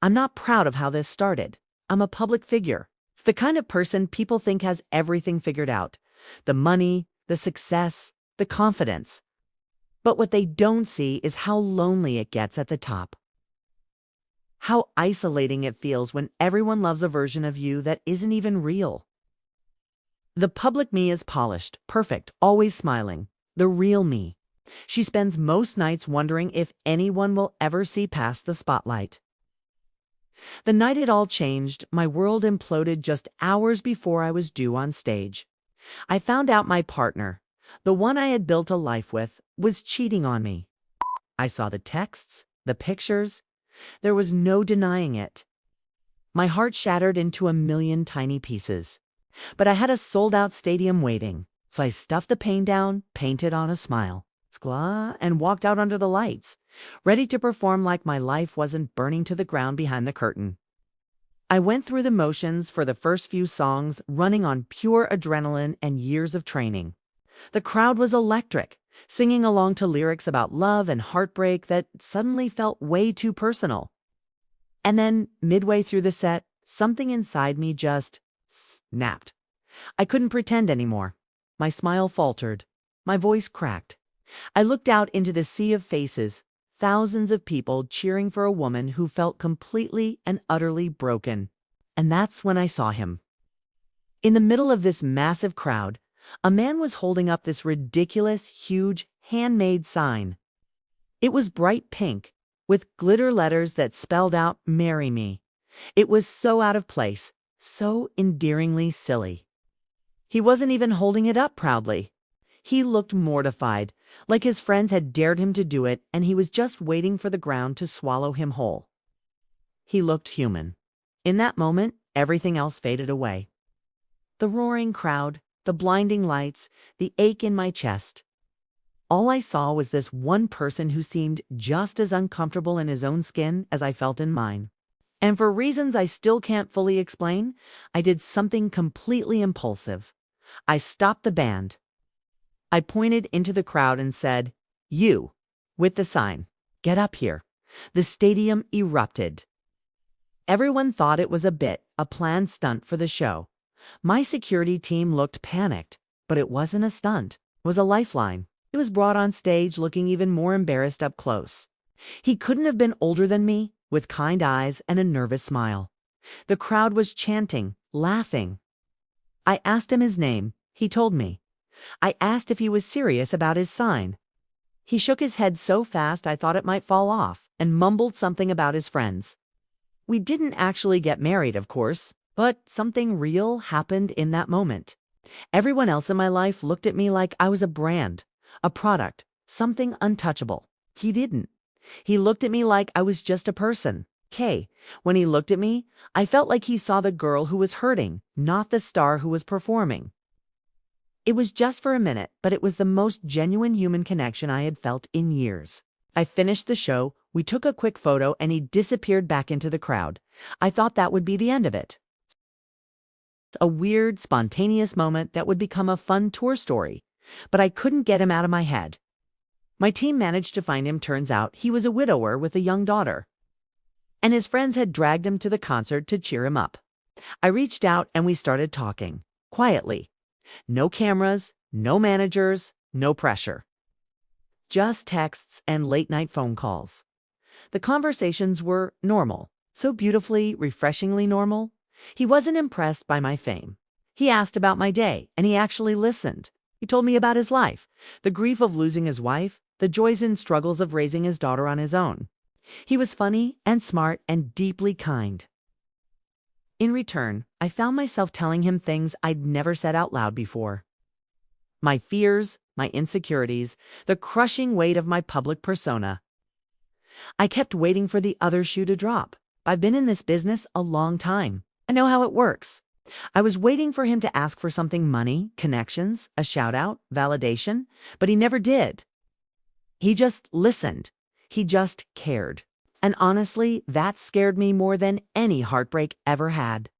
I'm not proud of how this started. I'm a public figure. It's the kind of person people think has everything figured out. The money, the success, the confidence. But what they don't see is how lonely it gets at the top. How isolating it feels when everyone loves a version of you that isn't even real. The public me is polished, perfect, always smiling. The real me. She spends most nights wondering if anyone will ever see past the spotlight. The night it all changed, my world imploded just hours before I was due on stage. I found out my partner, the one I had built a life with, was cheating on me. I saw the texts, the pictures. There was no denying it. My heart shattered into a million tiny pieces. But I had a sold-out stadium waiting, so I stuffed the pain down, painted on a smile, and walked out under the lights, ready to perform like my life wasn't burning to the ground behind the curtain. I went through the motions for the first few songs, running on pure adrenaline and years of training. The crowd was electric, singing along to lyrics about love and heartbreak that suddenly felt way too personal. And then, midway through the set, something inside me just snapped. I couldn't pretend anymore. My smile faltered. My voice cracked. I looked out into the sea of faces, thousands of people cheering for a woman who felt completely and utterly broken. And that's when I saw him. In the middle of this massive crowd, a man was holding up this ridiculous, huge, handmade sign. It was bright pink, with glitter letters that spelled out "Marry Me." It was so out of place, so endearingly silly. He wasn't even holding it up proudly. He looked mortified, like his friends had dared him to do it and he was just waiting for the ground to swallow him whole. He looked human. In that moment, everything else faded away. The roaring crowd, the blinding lights, the ache in my chest. All I saw was this one person who seemed just as uncomfortable in his own skin as I felt in mine. And for reasons I still can't fully explain, I did something completely impulsive. I stopped the band. I pointed into the crowd and said, "You," with the sign, "Get up here." The stadium erupted. Everyone thought it was a bit, a planned stunt for the show. My security team looked panicked, but it wasn't a stunt. It was a lifeline. It was brought on stage looking even more embarrassed up close. He couldn't have been older than me, with kind eyes and a nervous smile. The crowd was chanting, laughing. I asked him his name. He told me. I asked if he was serious about his sign. He shook his head so fast I thought it might fall off and mumbled something about his friends. We didn't actually get married, of course, but something real happened in that moment. Everyone else in my life looked at me like I was a brand, a product, something untouchable. He didn't. He looked at me like I was just a person. When he looked at me, I felt like he saw the girl who was hurting, not the star who was performing. It was just for a minute, but it was the most genuine human connection I had felt in years. I finished the show, we took a quick photo, and he disappeared back into the crowd. I thought that would be the end of it. A weird, spontaneous moment that would become a fun tour story. But I couldn't get him out of my head. My team managed to find him. Turns out he was a widower with a young daughter. And his friends had dragged him to the concert to cheer him up. I reached out and we started talking, quietly. No cameras, no managers, no pressure. Just texts and late-night phone calls. The conversations were normal, so beautifully, refreshingly normal. He wasn't impressed by my fame. He asked about my day, and he actually listened. He told me about his life, the grief of losing his wife, the joys and struggles of raising his daughter on his own. He was funny and smart and deeply kind. In return, I found myself telling him things I'd never said out loud before. My fears, my insecurities, the crushing weight of my public persona. I kept waiting for the other shoe to drop. I've been in this business a long time. I know how it works. I was waiting for him to ask for something: money, connections, a shout-out, validation, but he never did. He just listened. He just cared. And honestly, that scared me more than any heartbreak ever had.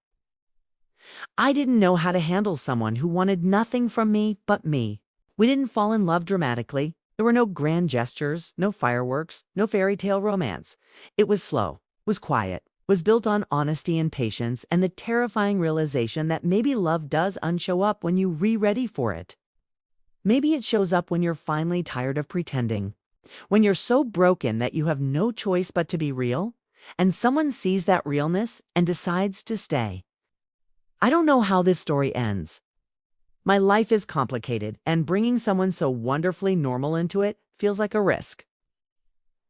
I didn't know how to handle someone who wanted nothing from me but me. We didn't fall in love dramatically. There were no grand gestures, no fireworks, no fairy tale romance. It was slow, was quiet, was built on honesty and patience and the terrifying realization that maybe love does unshow up when you re-ready for it. Maybe it shows up when you're finally tired of pretending, when you're so broken that you have no choice but to be real, and someone sees that realness and decides to stay. I don't know how this story ends. My life is complicated, and bringing someone so wonderfully normal into it feels like a risk.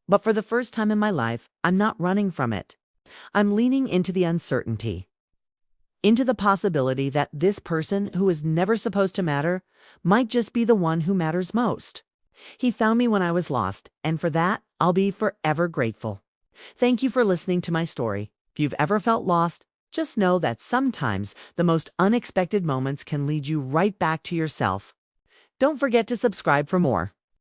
But for the first time in my life, I'm not running from it. I'm leaning into the uncertainty, into the possibility that this person who is never supposed to matter might just be the one who matters most. He found me when I was lost, and for that, I'll be forever grateful. Thank you for listening to my story. If you've ever felt lost, just know that sometimes the most unexpected moments can lead you right back to yourself. Don't forget to subscribe for more.